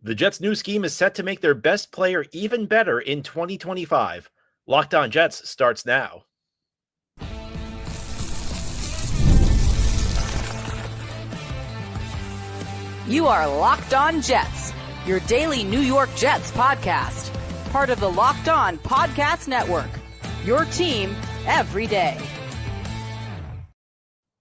The Jets' new scheme is set to make their best player even better in 2025. Locked On Jets starts now. You are Locked On Jets, your daily New York Jets podcast. Part of the Locked On Podcast Network, your team every day.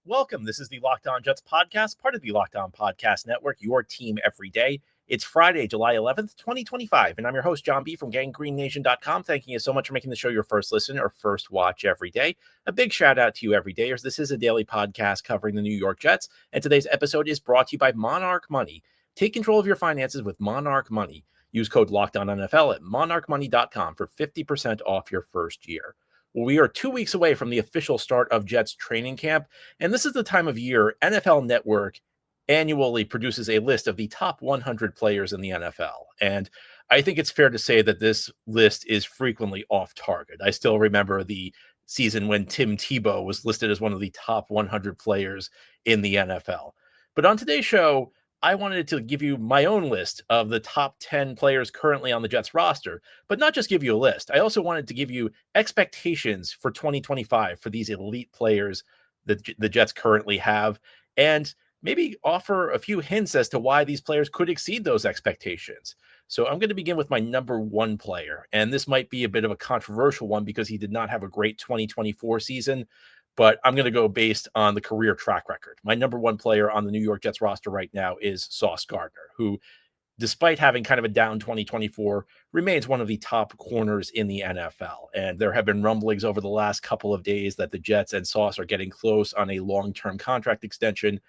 Welcome. This is the Locked On Jets podcast, part of the Locked On Podcast Network, your team every day. It's Friday, July 11th, 2025, and I'm your host, John B. from GangGreenNation.com. Thanking you so much for making the show your first listen or first watch every day. A big shout out to you, everydayers. This is a daily podcast covering the New York Jets, and today's episode is brought to you by Monarch Money. Take control of your finances with Monarch Money. Use code LOCKEDONNFL at monarchmoney.com for 50% off your first year. Well, we are 2 weeks away from the official start of Jets training camp, and this is the time of year NFL Network annually produces a list of the top 100 players in the NFL. And I think it's fair to say that this list is frequently off target. I still remember the season when Tim Tebow was listed as one of the top 100 players in the NFL. But on today's show, I wanted to give you my own list of the top 10 players currently on the Jets roster, but not just give you a list. I also wanted to give you expectations for 2025 for these elite players that the Jets currently have, and maybe offer a few hints as to why these players could exceed those expectations. So I'm going to begin with my number one player, and this might be a bit of a controversial one because he did not have a great 2024 season, but I'm going to go based on the career track record. My number one player on the New York Jets roster right now is Sauce Gardner, who, despite having kind of a down 2024, remains one of the top corners in the NFL. And there have been rumblings over the last couple of days that the Jets and Sauce are getting close on a long-term contract extension.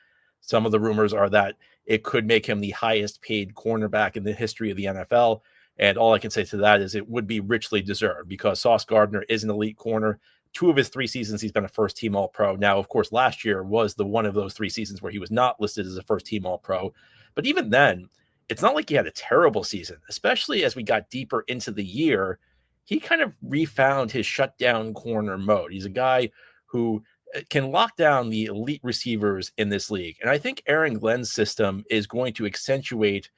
Some of the rumors are that it could make him the highest paid cornerback in the history of the NFL. And all I can say to that is it would be richly deserved because Sauce Gardner is an elite corner. 2 of his 3 seasons, he's been a first-team All-Pro. Now, of course, last year was the one of those 3 seasons where he was not listed as a first-team All-Pro. But even then, it's not like he had a terrible season, especially as we got deeper into the year. He kind of refound his shutdown corner mode. He's a guy who can lock down the elite receivers in this league. And I think Aaron Glenn's system is going to accentuate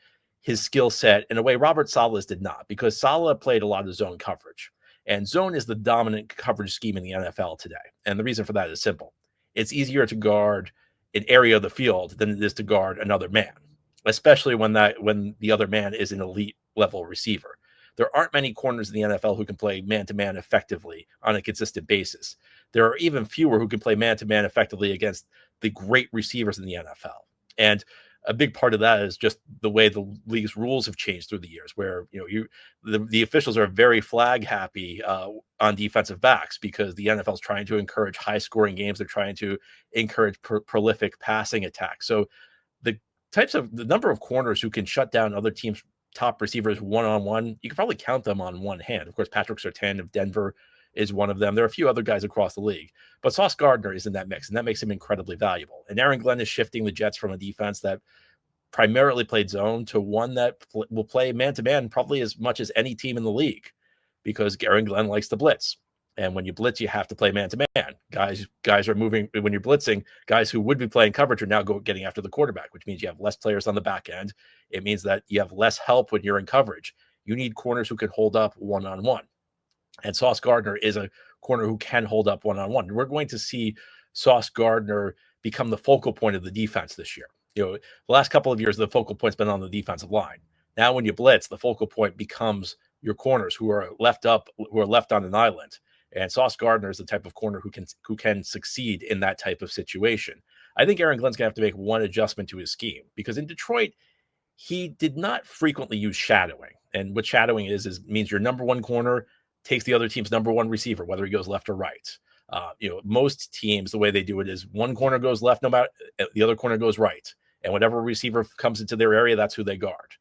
his skill set in a way Robert Saleh's did not, because Saleh played a lot of zone coverage. And zone is the dominant coverage scheme in the NFL today. And the reason for that is simple. It's easier to guard an area of the field than it is to guard another man, especially when the other man is an elite level receiver. There aren't many corners in the NFL who can play man-to-man effectively on a consistent basis. There are even fewer who can play man-to-man effectively against the great receivers in the NFL. And a big part of that is just the way the league's rules have changed through the years, where the officials are very flag happy on defensive backs because the NFL is trying to encourage high-scoring games. They're trying to encourage prolific passing attacks. So the number of corners who can shut down other teams' top receivers one-on-one, you can probably count them on one hand. Of course, Patrick Surtain of Denver is one of them. There are a few other guys across the league, but Sauce Gardner is in that mix, and that makes him incredibly valuable. And Aaron Glenn is shifting the Jets from a defense that primarily played zone to one that will play man-to-man probably as much as any team in the league, because Aaron Glenn likes to blitz. And when you blitz, you have to play man-to-man. Guys are moving. When you're blitzing, guys who would be playing coverage are now getting after the quarterback, which means you have less players on the back end. It means that you have less help when you're in coverage. You need corners who can hold up one-on-one. And Sauce Gardner is a corner who can hold up one-on-one. We're going to see Sauce Gardner become the focal point of the defense this year. The last couple of years, the focal point's been on the defensive line. Now, when you blitz, the focal point becomes your corners who are left on an island. And Sauce Gardner is the type of corner who can succeed in that type of situation. I think Aaron Glenn's going to have to make one adjustment to his scheme, because in Detroit, he did not frequently use shadowing. And what shadowing means your number one corner takes the other team's number one receiver, whether he goes left or right. Most teams, the way they do it is one corner goes left, no matter the other corner goes right. And whatever receiver comes into their area, that's who they guard.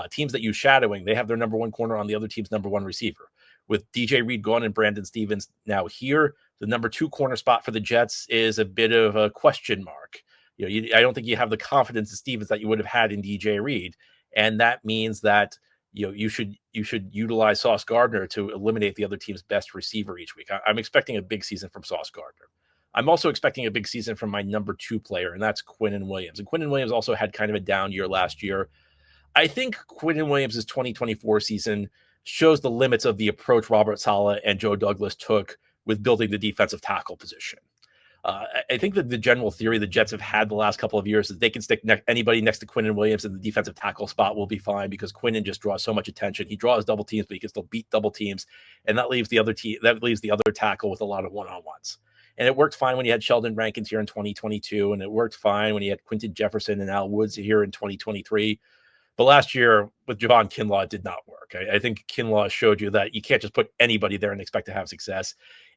Teams that use shadowing, they have their number one corner on the other team's number one receiver. With DJ Reed gone and Brandon Stevens now here, the number 2 corner spot for the Jets is a bit of a question mark. I don't think you have the confidence in Stevens that you would have had in DJ Reed. And that means that you should utilize Sauce Gardner to eliminate the other team's best receiver each week. I'm expecting a big season from Sauce Gardner. I'm also expecting a big season from my number 2 player, and that's Quinnen Williams. And Quinnen Williams also had kind of a down year last year. I think Quinnen Williams' 2024 season shows the limits of the approach Robert Saleh and Joe Douglas took with building the defensive tackle position. I think that the general theory the Jets have had the last couple of years is they can stick anybody next to Quinnen Williams in the defensive tackle spot will be fine because Quinnen just draws so much attention. He draws double teams, but he can still beat double teams, and that leaves the other tackle with a lot of one-on-ones. And it worked fine when you had Sheldon Rankins here in 2022, and it worked fine when you had Quinton Jefferson and Al Woods here in 2023. But last year with Javon Kinlaw, it did not work. I think Kinlaw showed you that you can't just put anybody there and expect to have success.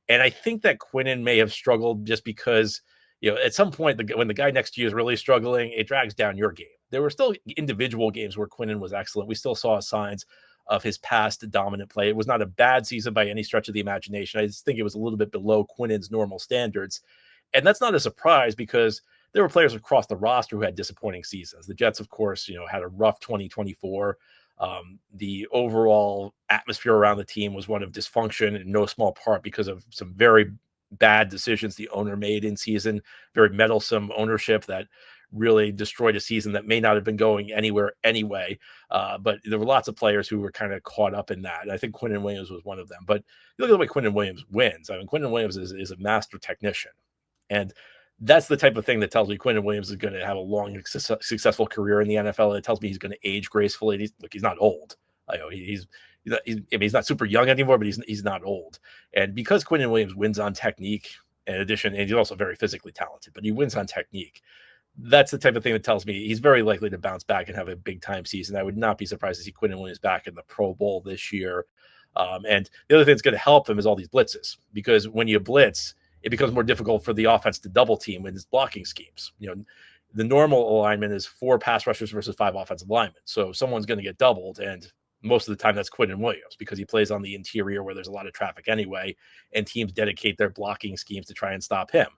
And I think that Quinnen may have struggled just because, at some point, when the guy next to you is really struggling, it drags down your game. There were still individual games where Quinnen was excellent. We still saw signs of his past dominant play. It was not a bad season by any stretch of the imagination. I just think it was a little bit below Quinnen's normal standards. And that's not a surprise because there were players across the roster who had disappointing seasons. The Jets, of course, had a rough 2024. The overall atmosphere around the team was one of dysfunction in no small part because of some very bad decisions the owner made in season, very meddlesome ownership that really destroyed a season that may not have been going anywhere anyway. But there were lots of players who were kind of caught up in that. And I think Quinnen Williams was one of them. But look at the way Quinnen Williams wins. I mean, Quinnen Williams is a master technician. And that's the type of thing that tells me Quinnen Williams is going to have a long, successful career in the NFL. It tells me he's going to age gracefully. He's not old. I know he's not super young anymore, but he's not old. And because Quinnen Williams wins on technique, in addition, and he's also very physically talented, but he wins on technique. That's the type of thing that tells me he's very likely to bounce back and have a big time season. I would not be surprised to see Quinnen Williams back in the Pro Bowl this year. And the other thing that's going to help him is all these blitzes, because when you blitz, it becomes more difficult for the offense to double team in its blocking schemes. The normal alignment is 4 pass rushers versus 5 offensive linemen. So someone's going to get doubled, and most of the time that's Quinnen Williams because he plays on the interior where there's a lot of traffic anyway, and teams dedicate their blocking schemes to try and stop him.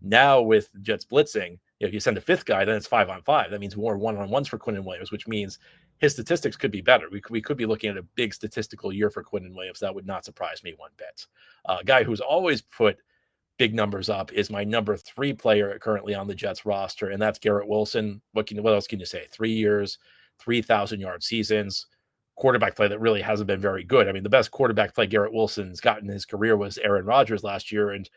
Now with Jets blitzing, if you send a 5th guy, then it's 5-on-5. That means more one-on-ones for Quinnen Williams, which means his statistics could be better. We could be looking at a big statistical year for Quinnen Williams. That would not surprise me one bit. A guy who's always put big numbers up is my number 3 player currently on the Jets roster, and that's Garrett Wilson. What else can you say? 3 years, 3,000-yard seasons, quarterback play that really hasn't been very good. I mean, the best quarterback play Garrett Wilson's gotten in his career was Aaron Rodgers last year, and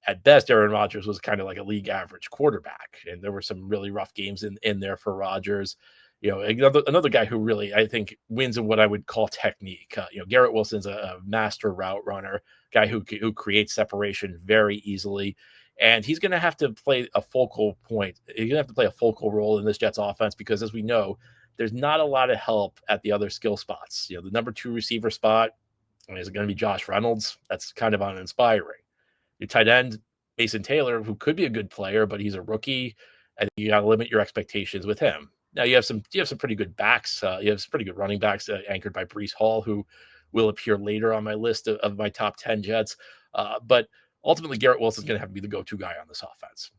at best, Aaron Rodgers was kind of like a league average quarterback, and there were some really rough games in there for Rodgers. Another guy who really, I think, wins in what I would call technique. Garrett Wilson's a master route runner, guy who creates separation very easily, and he's going to have to play a focal point. He's going to have to play a focal role in this Jets offense because, as we know, there's not a lot of help at the other skill spots. The number 2 receiver spot is it going to be Josh Reynolds? That's kind of uninspiring. Your tight end, Mason Taylor, who could be a good player, but he's a rookie. I think you got to limit your expectations with him. Now you have some pretty good backs. You have some pretty good running backs anchored by Breece Hall, who will appear later on my list of my top 10 Jets. But ultimately, Garrett Wilson's going to have to be the go-to guy on this offense.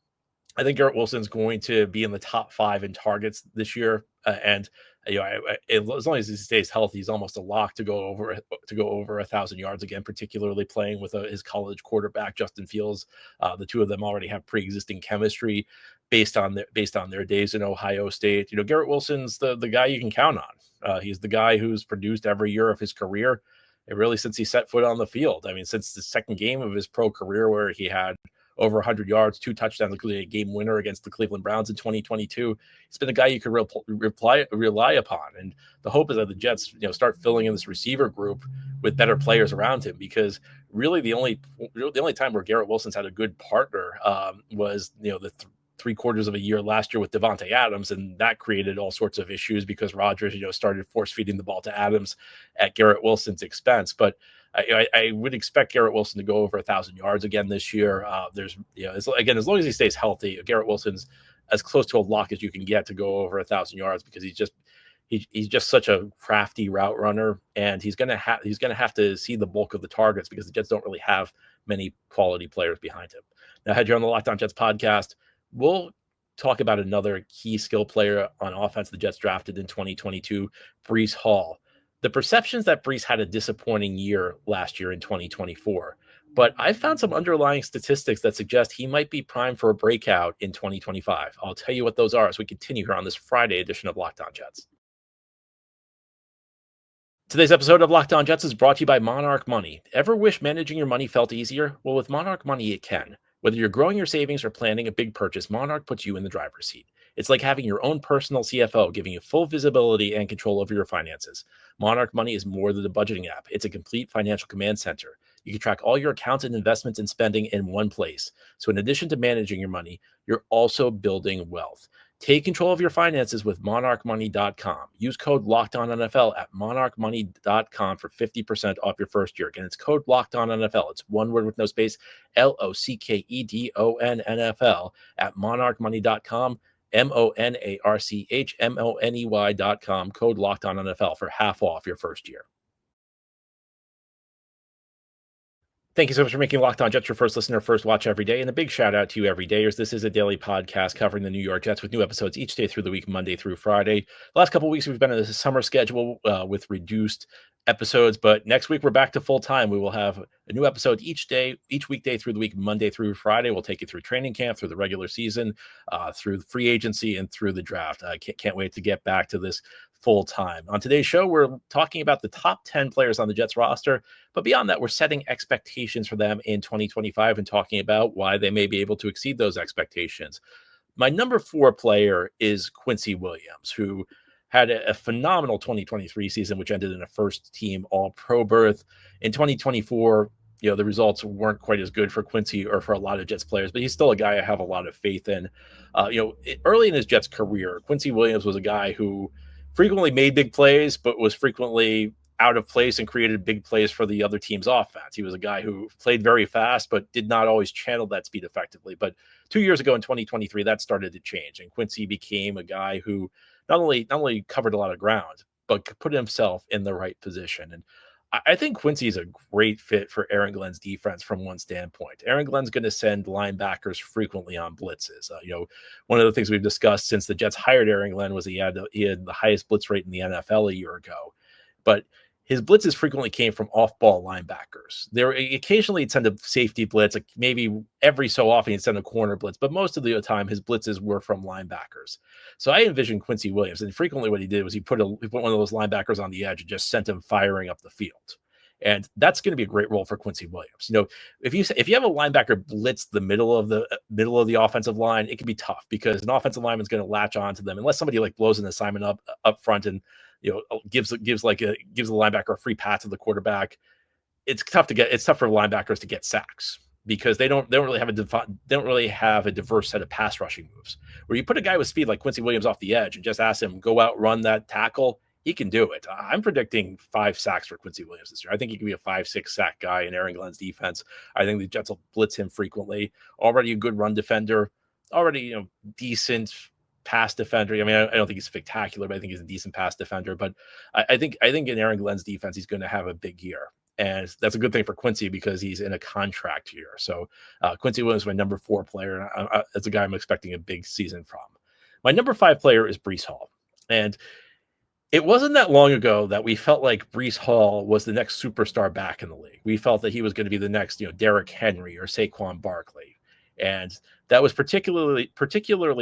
I think Garrett Wilson's going to be in the top 5 in targets this year, and as long as he stays healthy, he's almost a lock to go over 1,000 yards again. Particularly playing with his college quarterback Justin Fields. The two of them already have pre-existing chemistry based on their days in Ohio State. Garrett Wilson's the guy you can count on. He's the guy who's produced every year of his career, and really since he set foot on the field. I mean, since the second game of his pro career where he had over 100 yards, 2 touchdowns, including a game winner against the Cleveland Browns in 2022. He's been a guy you could rely upon. And the hope is that the Jets, start filling in this receiver group with better players around him, because really the only time where Garrett Wilson's had a good partner was, the 3/4 of a year last year with Devontae Adams, and that created all sorts of issues because Rodgers, started force feeding the ball to Adams at Garrett Wilson's expense. But I would expect Garrett Wilson to go over 1,000 yards again this year. As long as he stays healthy, Garrett Wilson's as close to a lock as you can get to go over 1,000 yards because he's just such a crafty route runner, and he's gonna have to see the bulk of the targets because the Jets don't really have many quality players behind him. Now, had you on the Locked On Jets podcast, we'll talk about another key skill player on offense the Jets drafted in 2022, Breece Hall. The perceptions that Breece had a disappointing year last year in 2024, but I found some underlying statistics that suggest he might be primed for a breakout in 2025. I'll tell you what those are as we continue here on this Friday edition of Locked On Jets. Today's episode of Locked On Jets is brought to you by Monarch Money. Ever wish managing your money felt easier? Well, with Monarch Money, it can. Whether you're growing your savings or planning a big purchase, Monarch puts you in the driver's seat. It's like having your own personal CFO, giving you full visibility and control over your finances. Monarch Money is more than a budgeting app. It's a complete financial command center. You can track all your accounts and investments and spending in one place. So in addition to managing your money, you're also building wealth. Take control of your finances with monarchmoney.com. Use code LOCKEDONNFL at monarchmoney.com for 50% off your first year. Again, it's code LOCKEDONNFL. It's one word with no space, LOCKEDONNFL at monarchmoney.com, monarchmoney.com, code LOCKEDONNFL for half off your first year. Thank you so much for making Locked On Jets your first listener, first watch every day. And a big shout out to you everydayers. This is a daily podcast covering the New York Jets with new episodes each day through the week, Monday through Friday. The last couple of weeks, we've been in a summer schedule with reduced episodes, but next week we're back to full time. We will have a new episode each day, each weekday through the week, Monday through Friday. We'll take you through training camp, through the regular season, through free agency, and through the draft. I can't wait to get back to this full time. On today's show, we're talking about the top 10 players on the Jets roster, but beyond that, we're setting expectations for them in 2025 and talking about why they may be able to exceed those expectations. My number 4 player is Quincy Williams, who had a phenomenal 2023 season, which ended in a first-team All-Pro berth. In 2024, the results weren't quite as good for Quincy or for a lot of Jets players, but he's still a guy I have a lot of faith in. Early in his Jets career, Quincy Williams was a guy who frequently made big plays, but was frequently out of place and created big plays for the other team's offense. He was a guy who played very fast, but did not always channel that speed effectively. But 2 years ago in 2023, that started to change. And Quincy became a guy who not only covered a lot of ground, but put himself in the right position. And I think Quincy is a great fit for Aaron Glenn's defense from one standpoint. Aaron Glenn's going to send linebackers frequently on blitzes. One of the things we've discussed since the Jets hired Aaron Glenn was he had the highest blitz rate in the NFL a year ago. But his blitzes frequently came from off-ball linebackers. There occasionally he'd send a safety blitz, like maybe every so often he'd send a corner blitz, but most of the time his blitzes were from linebackers. So I envisioned Quincy Williams, and frequently what he did was he put one of those linebackers on the edge and just sent him firing up the field. And that's going to be a great role for Quincy Williams. If you have a linebacker blitz the middle of the offensive line, it can be tough because an offensive lineman is going to latch onto them unless somebody like blows an assignment up front and gives the linebacker a free pass to the quarterback. It's tough for linebackers to get sacks because they don't really have a diverse set of pass rushing moves. Where you put a guy with speed like Quincy Williams off the edge and just ask him go out, run that tackle, he can do it. I'm predicting 5 sacks for Quincy Williams this year. I think he can be a 5-6 sack guy in Aaron Glenn's defense. I think the Jets will blitz him frequently. Already a good run defender. Already decent pass defender. I mean, I don't think he's spectacular, but I think he's a decent pass defender. But I think in Aaron Glenn's defense, he's going to have a big year. And that's a good thing for Quincy because he's in a contract year. So Quincy Williams is my number 4 player. And that's a guy I'm expecting a big season from. My number 5 player is Breece Hall. And it wasn't that long ago that we felt like Breece Hall was the next superstar back in the league. We felt that he was going to be the next, Derrick Henry or Saquon Barkley. And that was particularly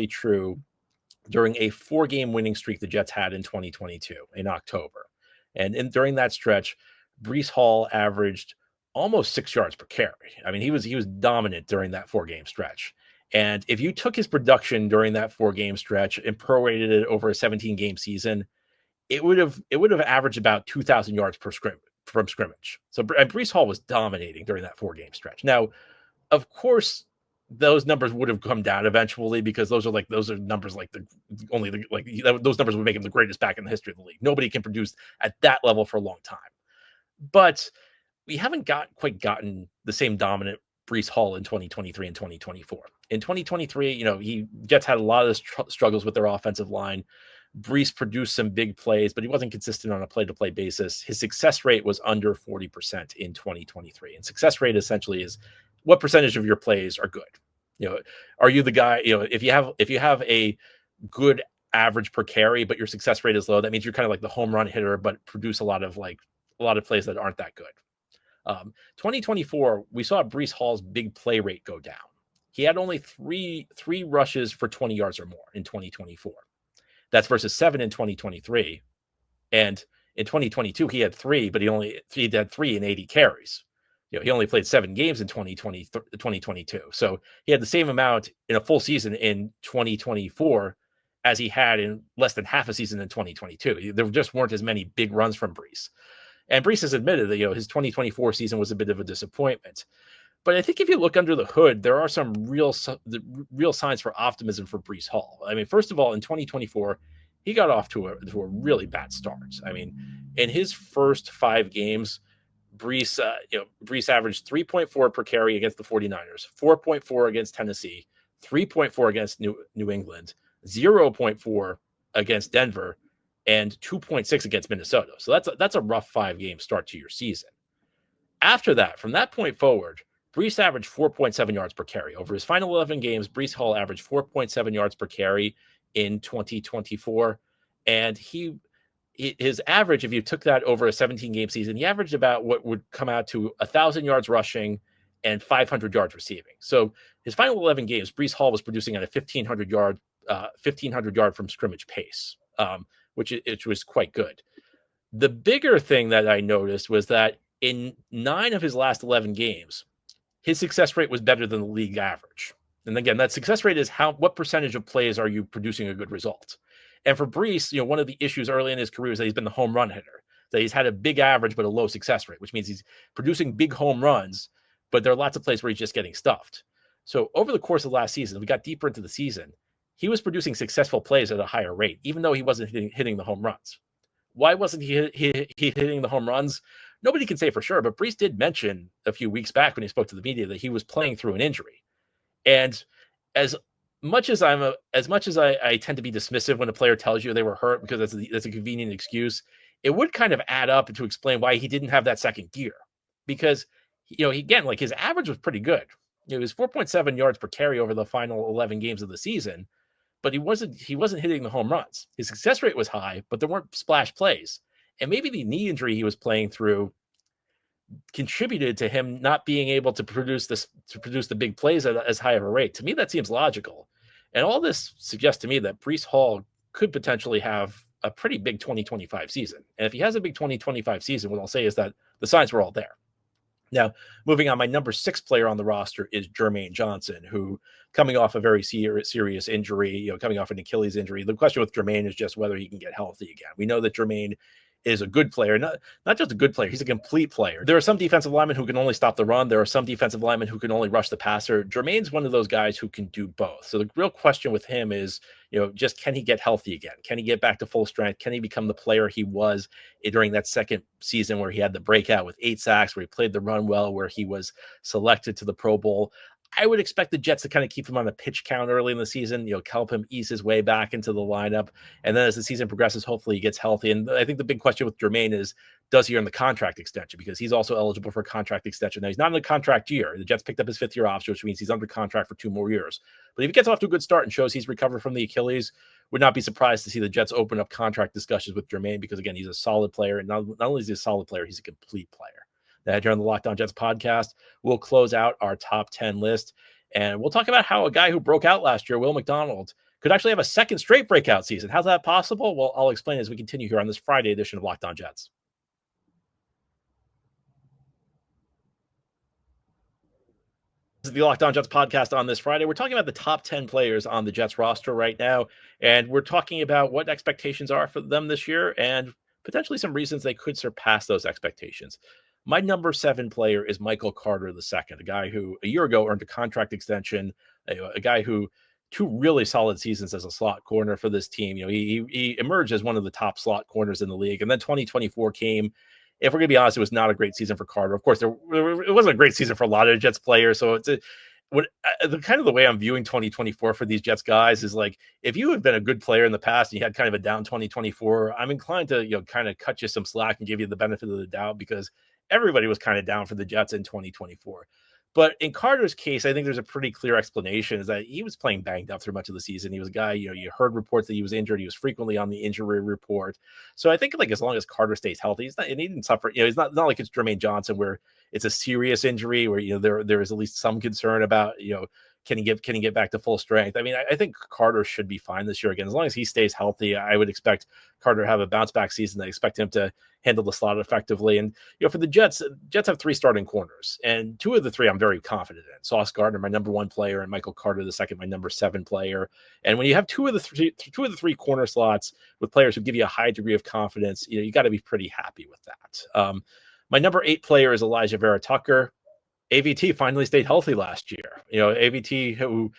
true during a 4-game winning streak the Jets had in 2022 in October. And during that stretch, Breece Hall averaged almost 6 yards per carry. I mean, he was dominant during that 4-game stretch. And if you took his production during that 4-game stretch and prorated it over a 17-game season, it would have averaged about 2,000 yards from scrimmage. So Breece Hall was dominating during that 4-game stretch. Now, of course, those numbers would have come down eventually because those are numbers those numbers would make him the greatest back in the history of the league. Nobody can produce at that level for a long time. But we haven't quite gotten the same dominant Breece Hall in 2023 and 2024. In 2023, Jets had a lot of struggles with their offensive line. Breece produced some big plays, but he wasn't consistent on a play-to-play basis. His success rate was under 40% in 2023. And success rate essentially is what percentage of your plays are good. Are you the guy, if you have a good average per carry, but your success rate is low, that means you're kind of like the home run hitter, but produce a lot of plays that aren't that good. 2024, we saw Breece Hall's big play rate go down. He had only three rushes for 20 yards or more in 2024. That's versus 7 in 2023. And In 2022, he had 3, but he had 3 in 80 carries. He only played 7 games in 2022. So he had the same amount in a full season in 2024 as he had in less than half a season in 2022. There just weren't as many big runs from Breece. And Breece has admitted that, his 2024 season was a bit of a disappointment. But I think if you look under the hood, there are some real signs for optimism for Breece Hall. I mean, first of all, in 2024, he got off to a really bad start. I mean, in his first 5 games, Breece averaged 3.4 per carry against the 49ers, 4.4 against Tennessee, 3.4 against New England, 0.4 against Denver, and 2.6 against Minnesota. So that's a rough 5-game start to your season. After that, from that point forward, Breece averaged 4.7 yards per carry. Over his final 11 games, Breece Hall averaged 4.7 yards per carry in 2024. And his average, if you took that over a 17-game season, he averaged about what would come out to 1,000 yards rushing and 500 yards receiving. So his final 11 games, Breece Hall was producing at a 1,500 yard from scrimmage pace, which was quite good. The bigger thing that I noticed was that in 9 of his last 11 games, his success rate was better than the league average. And again, that success rate is what percentage of plays are you producing a good result? And for Breece, one of the issues early in his career is that he's been the home run hitter. That he's had a big average but a low success rate, which means he's producing big home runs, but there are lots of plays where he's just getting stuffed. So over the course of last season, we got deeper into the season, he was producing successful plays at a higher rate, even though he wasn't hitting the home runs. Why wasn't he hitting the home runs? Nobody can say for sure, but Breece did mention a few weeks back when he spoke to the media that he was playing through an injury. And as much as I tend to be dismissive when a player tells you they were hurt because that's a convenient excuse, it would kind of add up to explain why he didn't have that second gear. Because, again, like his average was pretty good. It was 4.7 yards per carry over the final 11 games of the season, but he wasn't hitting the home runs. His success rate was high, but there weren't splash plays. And maybe the knee injury he was playing through contributed to him not being able to produce the big plays at as high of a rate. To me, that seems logical. And all this suggests to me that Breece Hall could potentially have a pretty big 2025 season. And if he has a big 2025 season, what I'll say is that the signs were all there. Now, moving on, my number 6 player on the roster is Jermaine Johnson, who, coming off a very serious injury, coming off an Achilles injury. The question with Jermaine is just whether he can get healthy again. We know that Jermaine is a good player, not just a good player, he's a complete player. There are some defensive linemen who can only stop the run. There are some defensive linemen who can only rush the passer. Jermaine's one of those guys who can do both. So the real question with him is, just can he get healthy again? Can he get back to full strength? Can he become the player he was during that second season where he had the breakout with 8 sacks, where he played the run well, where he was selected to the Pro Bowl? I would expect the Jets to kind of keep him on the pitch count early in the season, help him ease his way back into the lineup. And then as the season progresses, hopefully he gets healthy. And I think the big question with Jermaine is, does he earn the contract extension? Because he's also eligible for a contract extension. Now, he's not in a contract year. The Jets picked up his 5th-year option, which means he's under contract for 2 more years. But if he gets off to a good start and shows he's recovered from the Achilles, would not be surprised to see the Jets open up contract discussions with Jermaine, because, again, he's a solid player. And not only is he a solid player, he's a complete player. That here on the Locked On Jets podcast, we'll close out our top 10 list. And we'll talk about how a guy who broke out last year, Will McDonald, could actually have a second straight breakout season. How's that possible? Well, I'll explain as we continue here on this Friday edition of Locked On Jets. This is the Locked On Jets podcast on this Friday. We're talking about the top 10 players on the Jets roster right now, and we're talking about what expectations are for them this year and potentially some reasons they could surpass those expectations. My number 7 player is Michael Carter II, a guy who a year ago earned a contract extension, a guy who 2 really solid seasons as a slot corner for this team. He emerged as one of the top slot corners in the league. And then 2024 came. If we're going to be honest, it was not a great season for Carter. Of course, it wasn't a great season for a lot of Jets players. So the way I'm viewing 2024 for these Jets guys is like, if you had been a good player in the past and you had kind of a down 2024, I'm inclined to, kind of cut you some slack and give you the benefit of the doubt, because everybody was kind of down for the Jets in 2024. But in Carter's case, I think there's a pretty clear explanation, is that he was playing banged up through much of the season. He was a guy, you heard reports that he was injured. He was frequently on the injury report. So I think, like, as long as Carter stays healthy, he didn't suffer. It's not like it's Jermaine Johnson where it's a serious injury where, there is at least some concern about, Can he get back to full strength? I mean, I think Carter should be fine this year again. As long as he stays healthy, I would expect Carter to have a bounce back season. I expect him to handle the slot effectively. And, for the Jets have 3 starting corners, and 2 of the 3 I'm very confident in. Sauce Gardner, my number 1 player, and Michael Carter II, my number 7 player. And when you have 2 of the 3 corner slots with players who give you a high degree of confidence, you got to be pretty happy with that. My number 8 player is Elijah Vera Tucker. AVT finally stayed healthy last year. AVT, who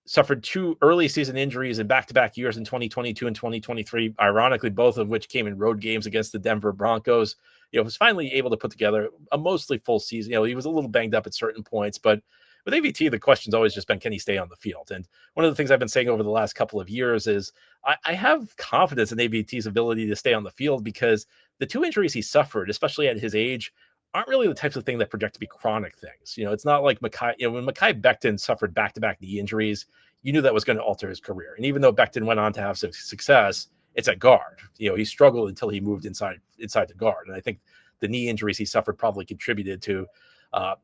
suffered 2 early season injuries in back-to-back years in 2022 and 2023, ironically, both of which came in road games against the Denver Broncos, was finally able to put together a mostly full season. He was a little banged up at certain points, but with AVT, the question's always just been, can he stay on the field? And one of the things I've been saying over the last couple of years is I have confidence in AVT's ability to stay on the field, because the 2 injuries he suffered, especially at his age, aren't really the types of thing that project to be chronic things. It's not like Mekhi, when Mekhi Becton suffered back-to-back knee injuries, you knew that was going to alter his career. And even though Becton went on to have some success, it's at guard. He struggled until he moved inside the guard. And I think the knee injuries he suffered probably contributed to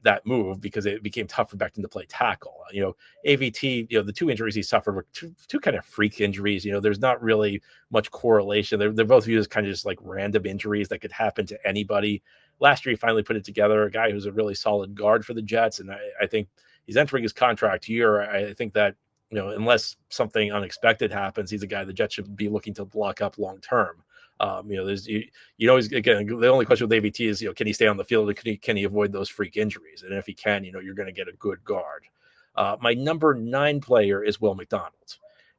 that move, because it became tough for Becton to play tackle. AVT, the 2 injuries he suffered were two kind of freak injuries. There's not really much correlation. They're both viewed as kind of just like random injuries that could happen to anybody. Last year, he finally put it together, a guy who's a really solid guard for the Jets. And I think he's entering his contract year. I think that, unless something unexpected happens, he's a guy the Jets should be looking to lock up long term. There's again, the only question with AVT is, can he stay on the field? And can he avoid those freak injuries? And if he can, you're going to get a good guard. My number 9 player is Will McDonald.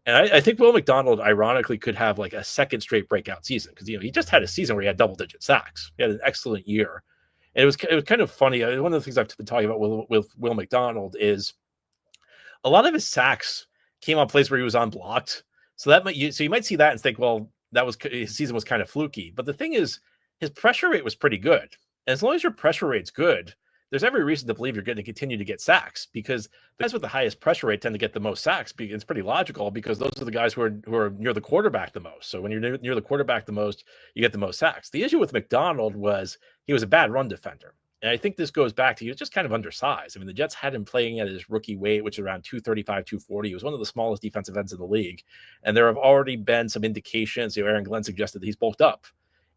And I think Will McDonald, ironically, could have like a second straight breakout season, because he just had a season where he had double-digit sacks. He had an excellent year, and it was kind of funny. One of the things I've been talking about with Will McDonald is a lot of his sacks came on plays where he was unblocked. So you might see that and think, well, his season was kind of fluky. But the thing is, his pressure rate was pretty good, and as long as your pressure rate's good, there's every reason to believe you're going to continue to get sacks, because the guys with the highest pressure rate tend to get the most sacks. It's pretty logical, because those are the guys who are near the quarterback the most. So when you're near the quarterback the most, you get the most sacks. The issue with McDonald was he was a bad run defender. And I think this goes back to, he was just kind of undersized. I mean, the Jets had him playing at his rookie weight, which is around 235, 240. He was one of the smallest defensive ends in the league. And there have already been some indications, Aaron Glenn suggested that he's bulked up.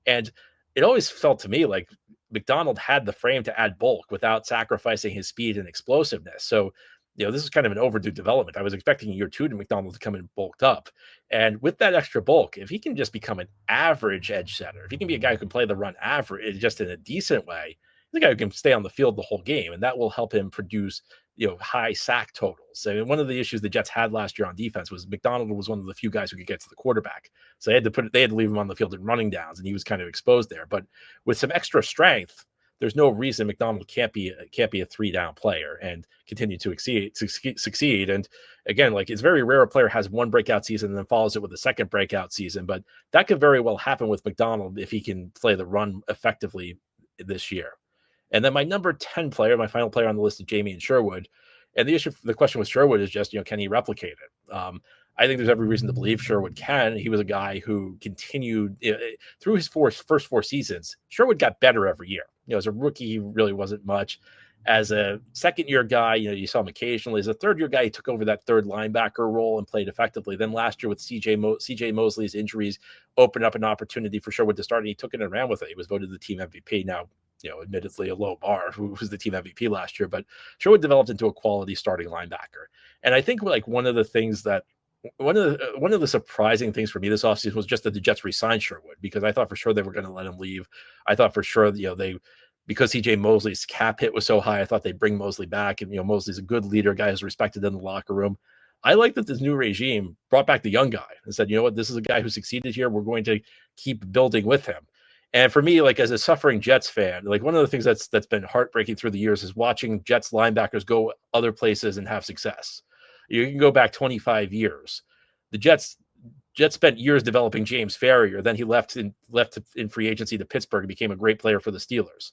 And it always felt to me like McDonald had the frame to add bulk without sacrificing his speed and explosiveness. So, this is kind of an overdue development. I was expecting year 2 to McDonald to come in bulked up. And with that extra bulk, if he can just become an average edge setter, if he can be a guy who can play the run average just in a decent way, he's a guy who can stay on the field the whole game. And that will help him produce, high sack totals. I mean, one of the issues the Jets had last year on defense was McDonald was one of the few guys who could get to the quarterback. So they had to leave him on the field in running downs, and he was kind of exposed there. But with some extra strength, there's no reason McDonald can't be a 3-down player and continue to succeed. And again, it's very rare a player has one breakout season and then follows it with a second breakout season, but that could very well happen with McDonald if he can play the run effectively this year. And then my number 10 player, my final player on the list, is Jamie and Sherwood. And the question with Sherwood is just, can he replicate it? I think there's every reason to believe Sherwood can. He was a guy who continued through his first 4 seasons. Sherwood got better every year. As a rookie, he really wasn't much. As a second-year guy, you saw him occasionally. As a third-year guy, he took over that third linebacker role and played effectively. Then last year with C.J. Mosley's injuries opened up an opportunity for Sherwood to start, and he took it and ran with it. He was voted the team MVP. Now, admittedly a low bar, who was the team MVP last year, but Sherwood developed into a quality starting linebacker. And I think one of the surprising things for me this offseason was just that the Jets re-signed Sherwood, because I thought for sure they were going to let him leave. I thought for sure, because CJ Mosley's cap hit was so high, I thought they'd bring Mosley back. And, Mosley's a good leader, guy who's respected in the locker room. I like that this new regime brought back the young guy and said, this is a guy who succeeded here. We're going to keep building with him. And for me, as a suffering Jets fan, one of the things that's been heartbreaking through the years is watching Jets linebackers go other places and have success. You can go back 25 years. The Jets spent years developing James Farrier. Then he left in free agency to Pittsburgh and became a great player for the Steelers.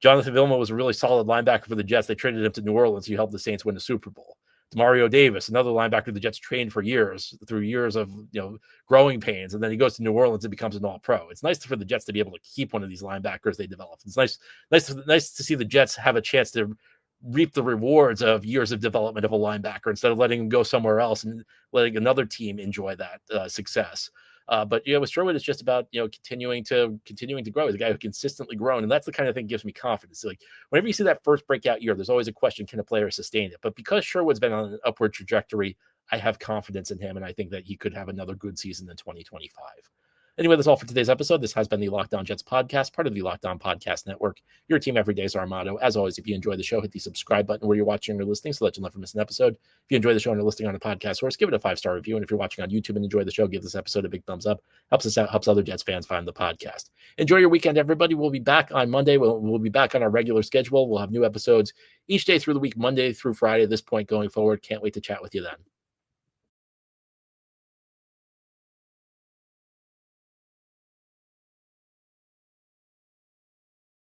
Jonathan Vilma was a really solid linebacker for the Jets. They traded him to New Orleans. He helped the Saints win the Super Bowl. Mario Davis, another linebacker the Jets trained for years, through years of growing pains, and then he goes to New Orleans and becomes an All-Pro. It's nice for the Jets to be able to keep one of these linebackers they developed. It's nice to see the Jets have a chance to reap the rewards of years of development of a linebacker instead of letting him go somewhere else and letting another team enjoy that success. But with Sherwood, it's just about continuing to grow. He's a guy who consistently grown, and that's the kind of thing that gives me confidence. Like whenever you see that first breakout year, there's always a question: can a player sustain it? But because Sherwood's been on an upward trajectory, I have confidence in him, and I think that he could have another good season in 2025. Anyway, that's all for today's episode. This has been the Locked On Jets podcast, part of the Locked On Podcast Network. Your team every day is our motto. As always, if you enjoy the show, hit the subscribe button where you're watching or listening so that you'll never miss an episode. If you enjoy the show and are listening on a podcast source, give it a 5-star review. And if you're watching on YouTube and enjoy the show, give this episode a big thumbs up. Helps us out, helps other Jets fans find the podcast. Enjoy your weekend, everybody. We'll be back on Monday. We'll be back on our regular schedule. We'll have new episodes each day through the week, Monday through Friday at this point going forward. Can't wait to chat with you then.